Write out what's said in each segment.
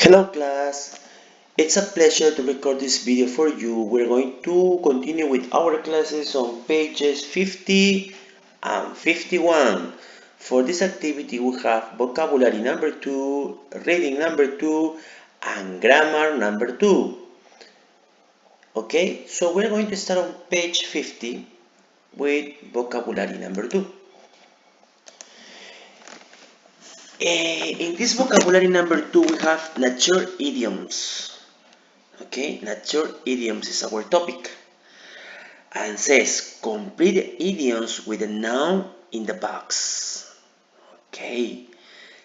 Hello class, it's a pleasure to record this video for you. We're going to continue with our classes on pages 50 and 51. For this activity we have vocabulary number 2, reading number 2 and grammar number 2. Okay, so we're going to start on page 50 with vocabulary number 2. In this vocabulary number 2 we have nature idioms. Okay, nature idioms is our topic and says complete idioms with a noun in the box. Okay,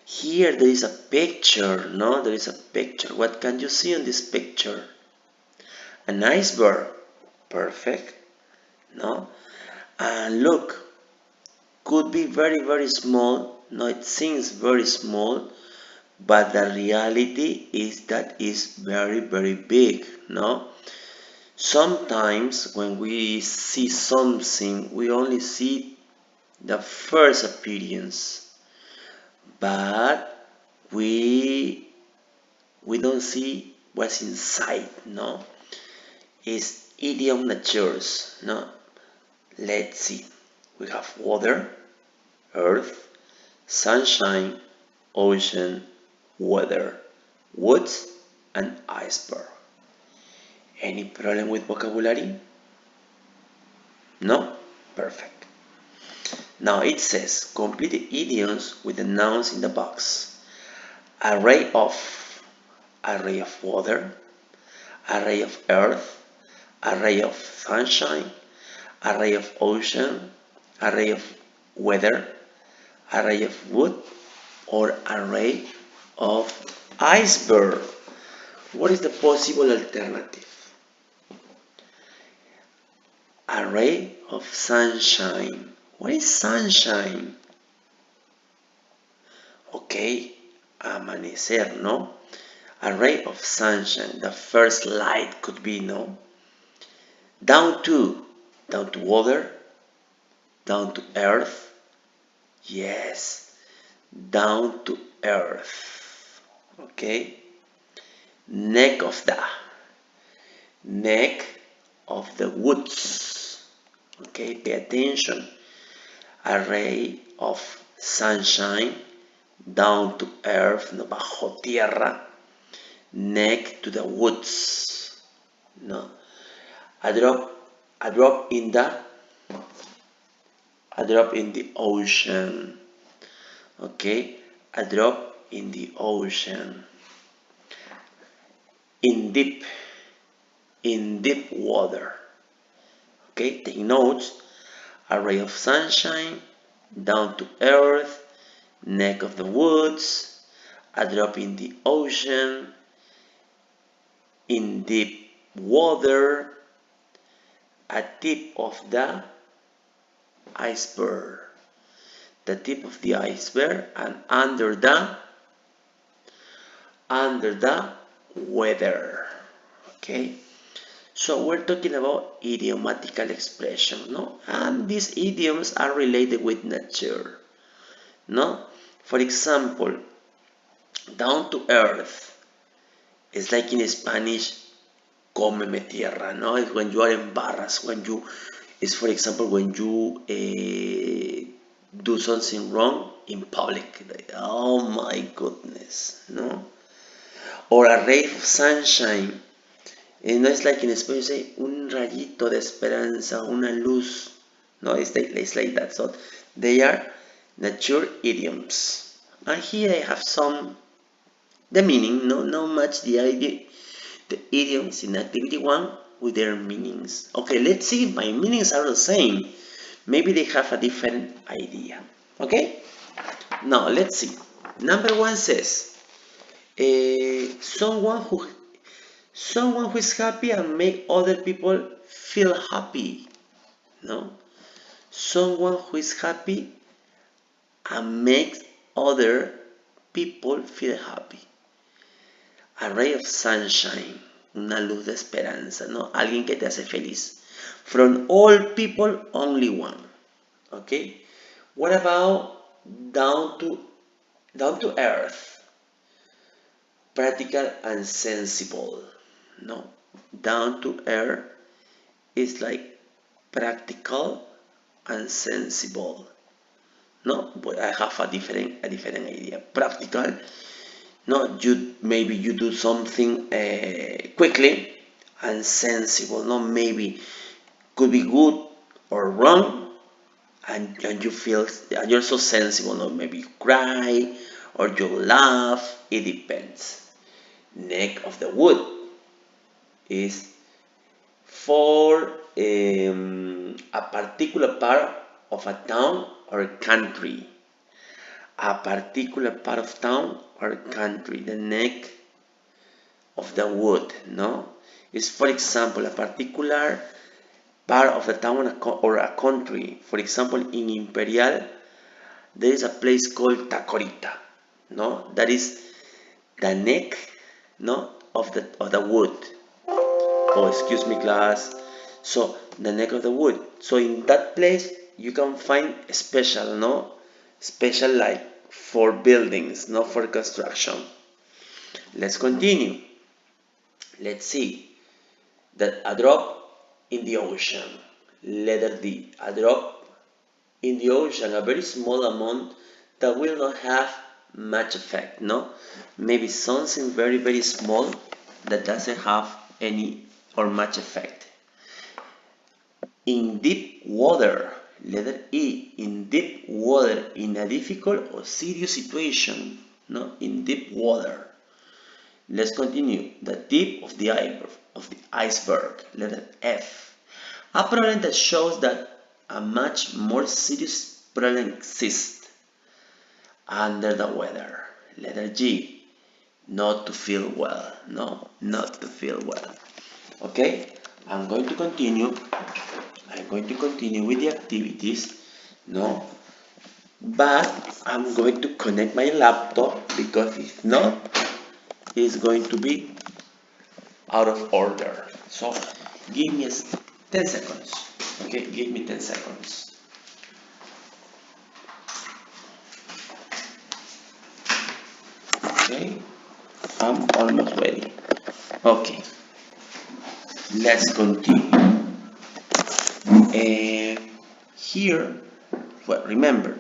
here there is a picture. No, there is a picture. What can you see on this picture? An iceberg. Perfect. No, and look, could be very small. No, it seems very small, but the reality is that is very big. No. Sometimes when we see something, we only see the first appearance, but we don't see what's inside, no? It's idiom natures, no? Let's see. We have water, earth, sunshine, ocean, weather, woods, and iceberg. Any problem with vocabulary? No? Perfect. Now it says complete the idioms with the nouns in the box. Array of water, array of earth, array of sunshine, array of ocean, array of weather, array of wood, or array of iceberg. What is the possible alternative? Array of sunshine. What is sunshine? Okay, amanecer, no? Array of sunshine. The first light could be, no? Down to water, down to earth. Yes, down to earth. Okay. Neck of the woods. Okay, pay attention. Array of sunshine, down to earth, no, bajo tierra, neck to the woods, no. A drop in the ocean. Okay, a drop in the ocean. In deep water. Okay, take notes. Array of sunshine, down to earth, neck of the woods, a drop in the ocean, in deep water, a tip of the iceberg. The tip of the iceberg, and under the weather. Okay, so we're talking about idiomatical expression, no? And these idioms are related with nature, no? For example, down to earth is like in Spanish, cómeme tierra, no? It's when you are embarrassed, when you, is for example, when you do something wrong in public, like, oh my goodness, no? Or a ray of sunshine. No es like in Spanish you say un rayito de esperanza, una luz. No, it's like that. So they are nature idioms. And here I have some the meaning, not much the idea, the idioms in activity 1 with their meanings. Okay, let's see if my meanings are the same. Maybe they have a different idea. Okay? Now let's see. Number 1 says someone who is happy and make other people feel happy. No? Someone who is happy and makes other people feel happy. A ray of sunshine, una luz de esperanza, ¿no? Alguien que te hace feliz. From all people, only one. Okay? What about down to earth? practical and sensible. No, down to earth is like practical and sensible. No, but I have a different idea. Practical. No, maybe you do something quickly, and sensible. No, maybe could be good or wrong, and you feel, and you're so sensible. No, maybe you cry or you laugh. It depends. Neck of the wood is for a particular part of a town or country. A particular part of town or country. The neck of the wood, no? Is, for example, a particular part of the town or a country. For example, in Imperial, there is a place called Tacorita, no? That is the neck, no, of the wood. Oh, excuse me, class. So the neck of the wood. So in that place you can find special, no, special like for buildings, not for construction. Let's continue. Let's see that a drop in the ocean. Letter D. A drop in the ocean, a very small amount that will not have much effect, no? Maybe something very, very small that doesn't have any or much effect. In deep water, letter E, in deep water, in a difficult or serious situation, no? In deep water. Let's continue. The tip of the iceberg, letter F. A problem that shows that a much more serious problem exists under the weather. Letter G. Not to feel well. No, not to feel well. Okay, I'm going to continue. I'm going to continue with the activities. No, but I'm going to connect my laptop because if not, it's going to be out of order. So give me 10 seconds. Okay, give me 10 seconds. Okay, I'm almost ready. Okay, let's continue. Here, well, remember,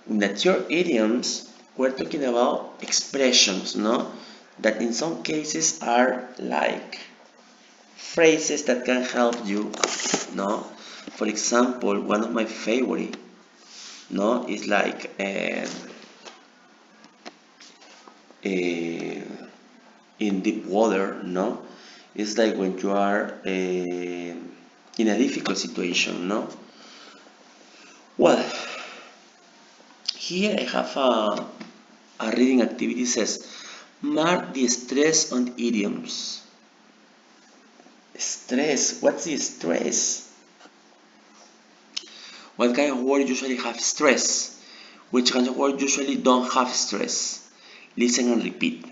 mature idioms, we're talking about expressions, no? That in some cases are like phrases that can help you, no? For example, one of my favorite, no, is like in deep water, no? It's like when you are in a difficult situation, no? Well, here I have a reading activity says, mark the stress on idioms. Stress, what's the stress? What kind of word usually have stress? Which kind of word usually don't have stress? Listen and repeat.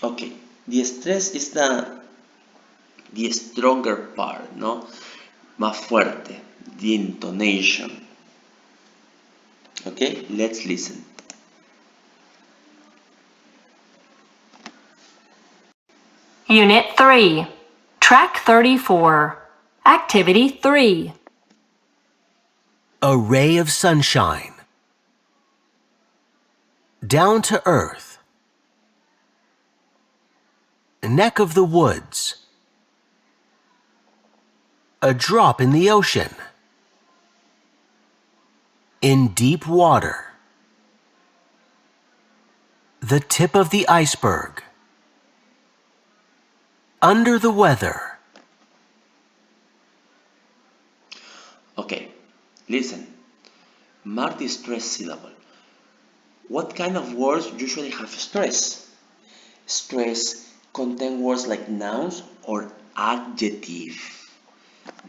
Okay, the stress is the stronger part, no? Más fuerte, the intonation. Okay, let's listen. Unit 3, Track 34, Activity 3. A ray of sunshine. Down to earth. Neck of the woods. A drop in the ocean. In deep water. The tip of the iceberg. Under the weather. Okay, listen. Mark the stress syllable. What kind of words usually have stress? Stress contain words like nouns or adjective.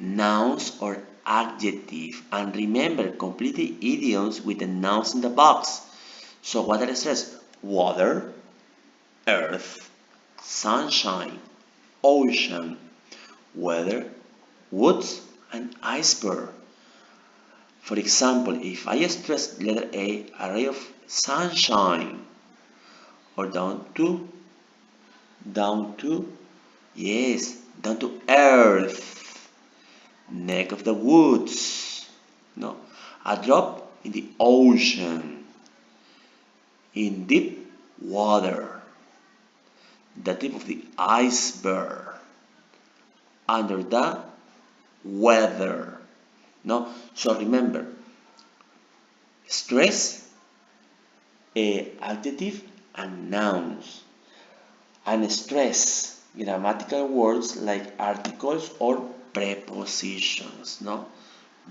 Nouns or adjective. And remember, complete the idioms with the nouns in the box. So what are stress? Water, earth, sunshine, ocean, weather, woods, and iceberg. For example, if I stress letter A, a ray of sunshine, or down to down to, yes, down to earth, neck of the woods. No, a drop in the ocean, in deep water, the tip of the iceberg, under the weather. No, so remember, stress, adjective, and nouns, and stress grammatical words like articles or prepositions. No,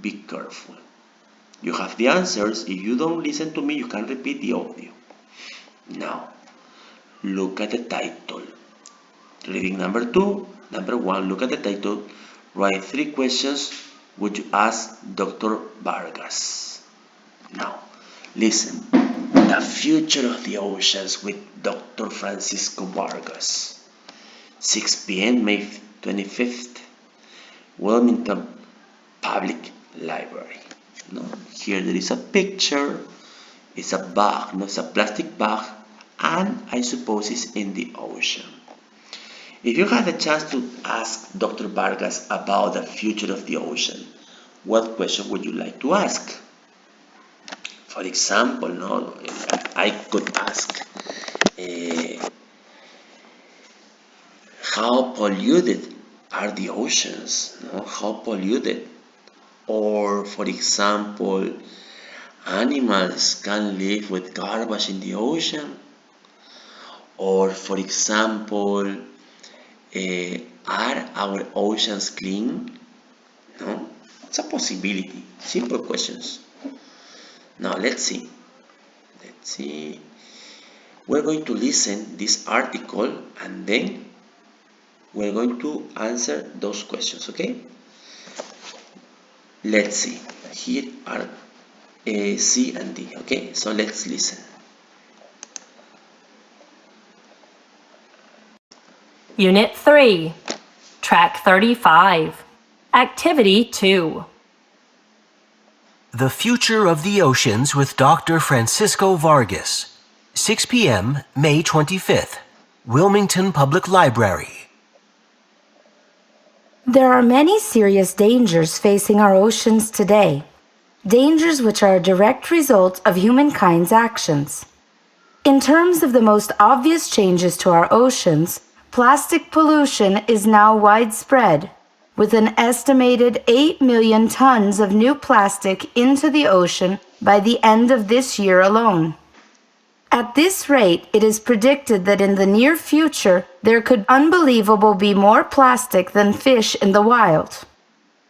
be careful. You have the answers. If you don't listen to me, you can repeat the audio. Now, look at the title. Reading number 2, number 1, look at the title. Write 3 questions would you ask Dr. Vargas. Now, listen. The future of the oceans with Dr. Francisco Vargas. 6 p.m. May 25th, Wilmington Public Library. No, here there is a picture. It's a bag, no, it's a plastic bag, and I suppose it's in the ocean. If you had a chance to ask Dr. Vargas about the future of the ocean, what question would you like to ask? For example, no, I could ask, how polluted are the oceans? No? How polluted? Or, for example, animals can live with garbage in the ocean? Or, for example, are our oceans clean? No? It's a possibility. Simple questions. Now let's see. Let's see. We're going to listen this article and then we're going to answer those questions, okay? Let's see. Here are C and D, okay? So let's listen. Unit 3, Track 35, Activity 2. The Future of the Oceans with Dr. Francisco Vargas. 6 p.m., May 25th, Wilmington Public Library. There are many serious dangers facing our oceans today, dangers which are a direct result of humankind's actions. In terms of the most obvious changes to our oceans, plastic pollution is now widespread, with an estimated 8 million tons of new plastic into the ocean by the end of this year alone. At this rate, it is predicted that in the near future, there could unbelievable be more plastic than fish in the wild.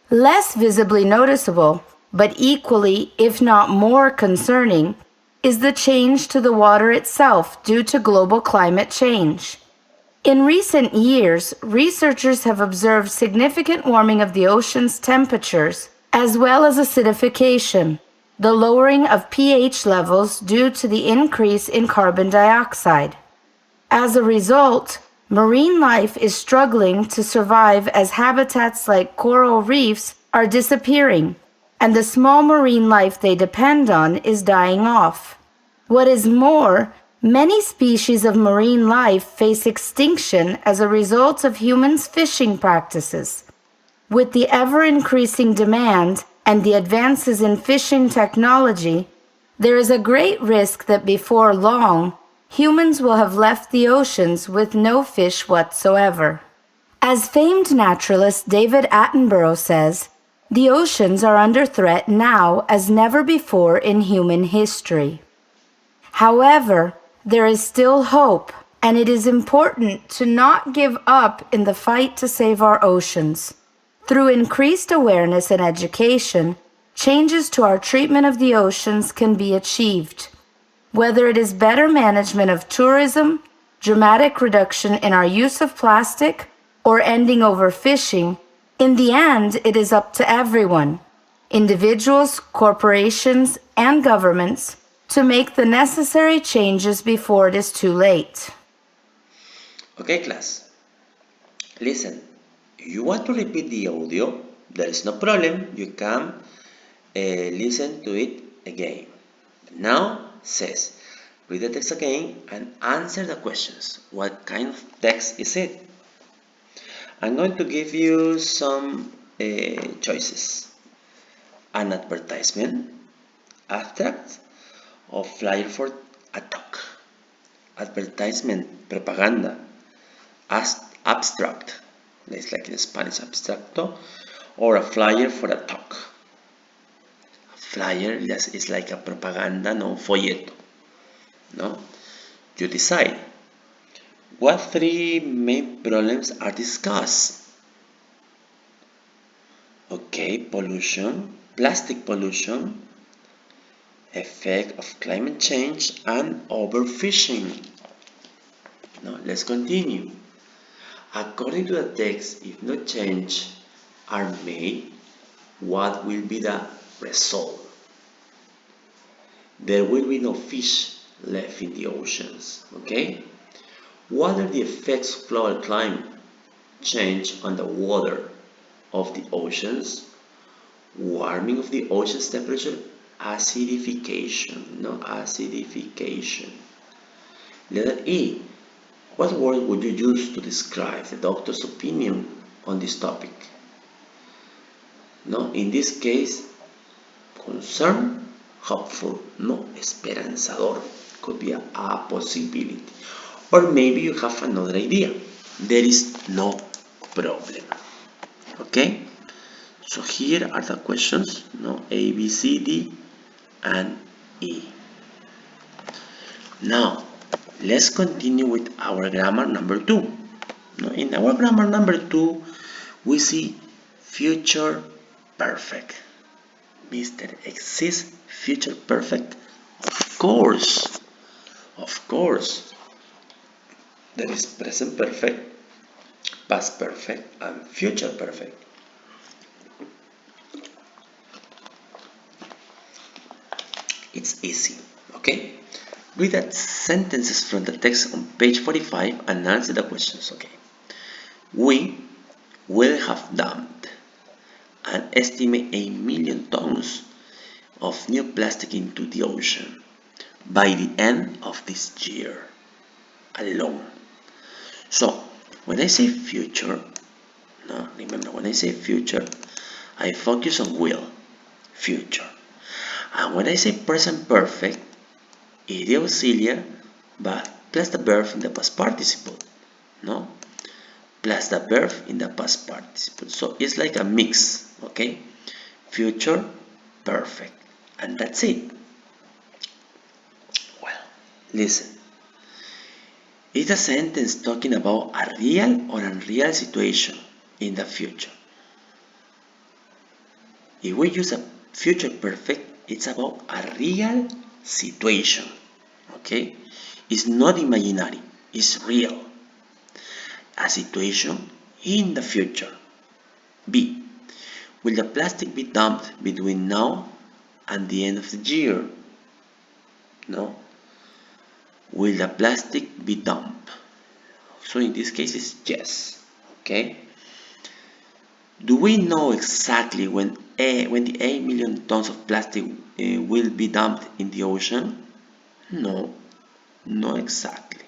Less visibly noticeable, but equally, if not more concerning, is the change to the water itself due to global climate change. In recent years, researchers have observed significant warming of the ocean's temperatures, as well as acidification, the lowering of pH levels due to the increase in carbon dioxide. As a result, marine life is struggling to survive as habitats like coral reefs are disappearing, and the small marine life they depend on is dying off. What is more, many species of marine life face extinction as a result of humans' fishing practices. With the ever-increasing demand and the advances in fishing technology, there is a great risk that before long, humans will have left the oceans with no fish whatsoever. As famed naturalist David Attenborough says, the oceans are under threat now as never before in human history. However, there is still hope, and it is important to not give up in the fight to save our oceans. Through increased awareness and education, changes to our treatment of the oceans can be achieved. Whether it is better management of tourism, dramatic reduction in our use of plastic, or ending overfishing, in the end it is up to everyone, individuals, corporations, and governments, to make the necessary changes before it is too late. Okay, class. Listen, if you want to repeat the audio, there is no problem. You can listen to it again. Now says, Read the text again and answer the questions. What kind of text is it? I'm going to give you some choices. An advertisement, abstract, or flyer for a talk. Advertisement, propaganda, abstract, it's like in Spanish abstracto, or a flyer for a talk. A flyer is like a propaganda, no folleto, no? You decide. What three main problems are discussed? Okay, pollution, plastic pollution, effect of climate change, and overfishing. Now let's continue. According to the text, if no change are made, what will be the result? There will be no fish left in the oceans. Okay? What are the effects of global climate change on the water of the oceans? Warming of the ocean's temperature, acidification. No acidification. Letter E. What word would you use to describe the doctor's opinion on this topic? No, in this case, concern, hopeful, no, esperanzador could be a possibility. Or maybe you have another idea. There is no problem. Okay? So here are the questions, no, A, B, C, D, and E. Now, let's continue with our grammar number 2. Now, in our grammar number 2, we see future perfect. Mr. Exists future perfect? Of course. Of course. There is present perfect, past perfect, and future perfect. It's easy, okay? Read the sentences from the text on page 45 and answer the questions, okay? We will have dumped an estimate 8 million tons of new plastic into the ocean by the end of this year alone. So, when I say future, no, remember, when I say future, I focus on will, future. And when I say present perfect, ide auxiliar, but plus the verb in the past participle, no? Plus the verb in the past participle. So it's like a mix, okay? Future perfect. And that's it. Well, listen. Is the sentence talking about a real or unreal situation in the future? If we use a future perfect, it's about a real situation. Okay? It's not imaginary, it's real. A situation in the future. B. Will the plastic be dumped between now and the end of the year? No. Will the plastic be dumped? So in this case it's yes. Okay? Do we know exactly when the 8 million tons of plastic will be dumped in the ocean? No, not exactly.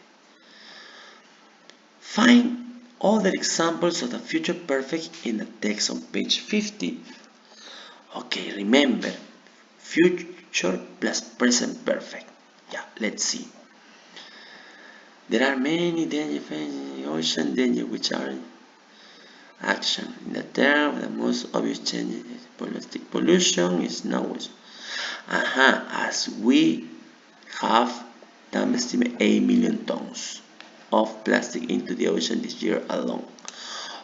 Find other examples of the future perfect in the text on page 50. Okay, remember, future plus present perfect. Yeah, let's see. There are many dangers in the ocean, danger which are action. In the term, the most obvious change is plastic pollution is now. As we have dumped estimate 8 million tons of plastic into the ocean this year alone.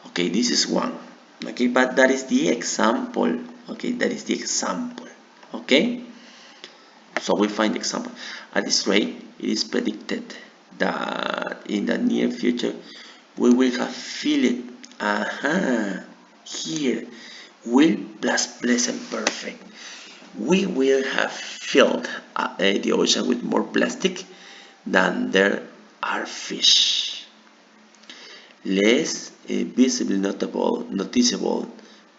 Okay, this is one. Okay, but that is the example. Okay, that is the example. Okay, so we find the example. At this rate, it is predicted that in the near future we will have filled. Here, will plus present perfect. We will have filled the ocean with more plastic than there are fish. Less visibly noticeable,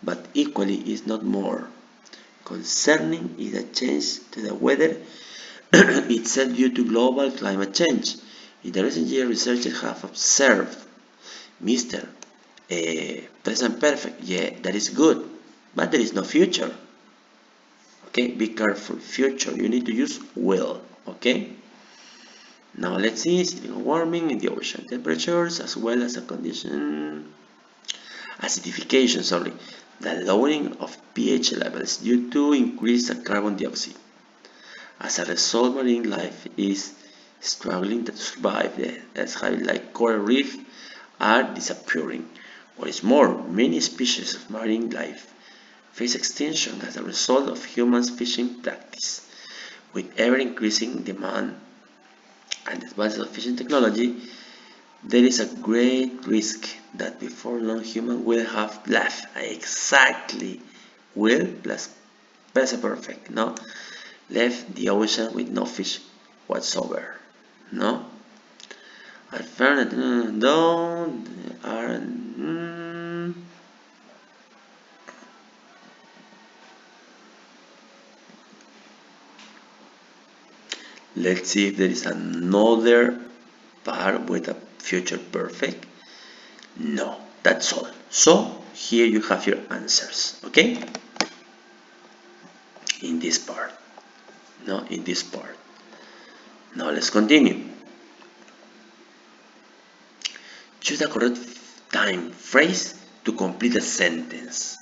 but equally is not more. Concerning is a change to the weather It said due to global climate change. In the recent year, researchers have observed, Mister, present perfect. Yeah, that is good, but there is no future. Okay, be careful. Future, you need to use will. Okay. Now let's see warming in the ocean temperatures as well as a condition acidification. Sorry, the lowering of pH levels due to increased carbon dioxide. As a result, marine life is struggling to survive. That's how like coral reef are disappearing. What is more, many species of marine life face extinction as a result of human fishing practice. With ever increasing demand and advances of fishing technology, there is a great risk that before long humans will have left exactly will plus present perfect, no? Left the ocean with no fish whatsoever, no? Alternative don't are Let's see if there is another part with a future perfect. No, that's all. So here you have your answers, okay? In this part. No, in this part. Now let's continue. Choose the correct time phrase to complete a sentence.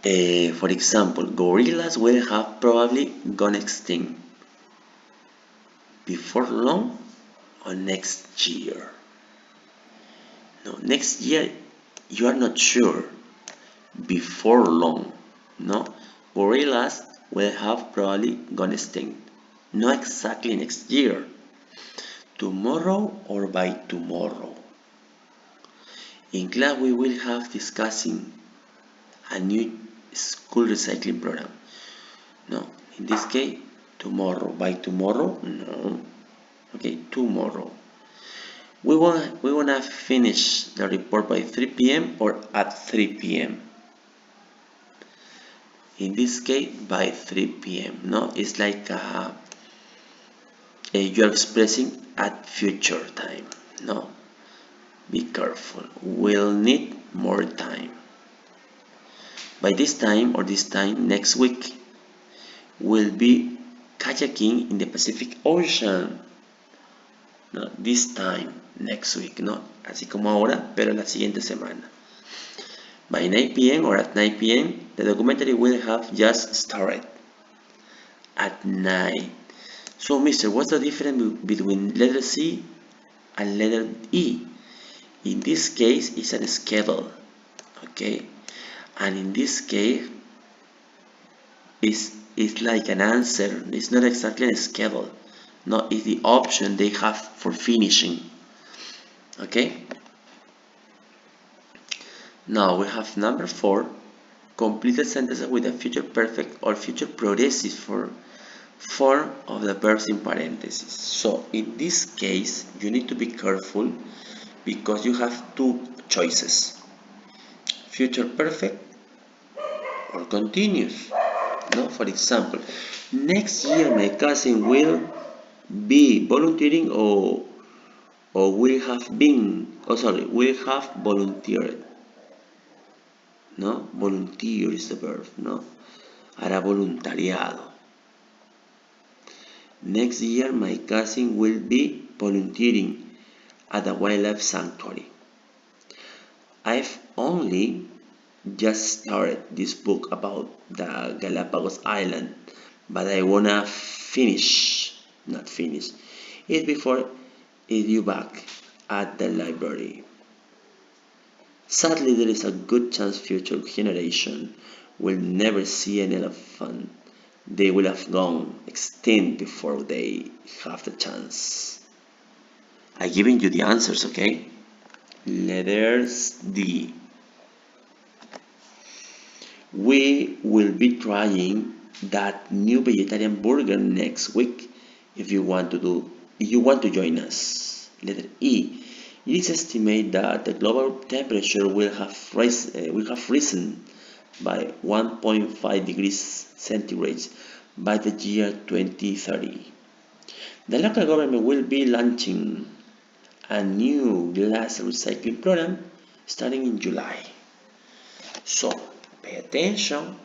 For example, gorillas will have probably gone extinct before long or next year. No, next year you are not sure. Before long, no? Gorillas will have probably gone extinct. Not exactly next year. Tomorrow or by tomorrow. In class we will have discussing a new school recycling program. No, in this case, tomorrow. By tomorrow? No. Okay, tomorrow. We wanna finish the report by 3 p.m. or at 3 p.m. In this case, by 3 p.m. No, it's like you're expressing at future time. No, be careful. We'll need more time. By this time or this time next week, we'll be kayaking in the Pacific Ocean. No, this time next week, no, así como ahora, pero la siguiente semana. By 9 p.m. or at 9 p.m., the documentary will have just started. At night. So, mister, what's the difference between letter C and letter E? In this case, it's a schedule, okay? And in this case, it's like an answer. It's not exactly a schedule. No, it's the option they have for finishing, okay? Now we have number 4. Complete the sentences with a future perfect or future progressive form of the verbs in parentheses. So in this case, you need to be careful because you have two choices: future perfect or continuous. No, for example, next year my cousin will be volunteering or will have been, oh sorry, will have volunteered. No, volunteer is the verb. No, hará voluntariado. Next year my cousin will be volunteering at a wildlife sanctuary. I've only just started this book about the Galapagos Island, but I wanna not finish, it before it due back at the library. Sadly, there is a good chance future generation will never see an elephant. They will have gone extinct before they have the chance. I'm giving you the answers, okay? Letters D. We will be trying that new vegetarian burger next week if you want to join us. Letter E. It is estimated that the global temperature will have risen by 1.5 degrees centigrade by the year 2030. The local government will be launching a new glass recycling program starting in July. So pay attention,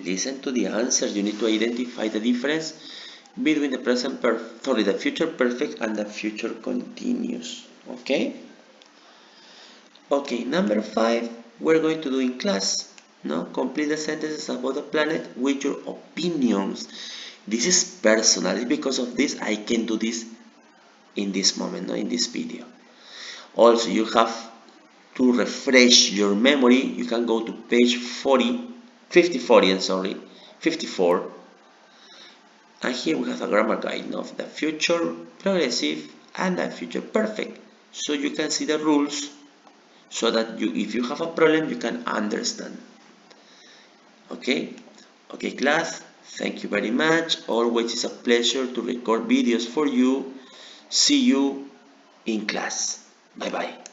listen to the answers. You need to identify the difference between the future perfect and the future continuous. Okay? Okay, number 5, we're going to do in class. No, complete the sentences about the planet with your opinions. This is personal. It's because of this I can do this in this moment, no, in this video. Also, you have to refresh your memory. You can go to page 54, and here we have a grammar guide of the future progressive and the future perfect, so you can see the rules, so that if you have a problem, you can understand. Okay, okay class, thank you very much. Always is a pleasure to record videos for you. See you in class. Bye bye.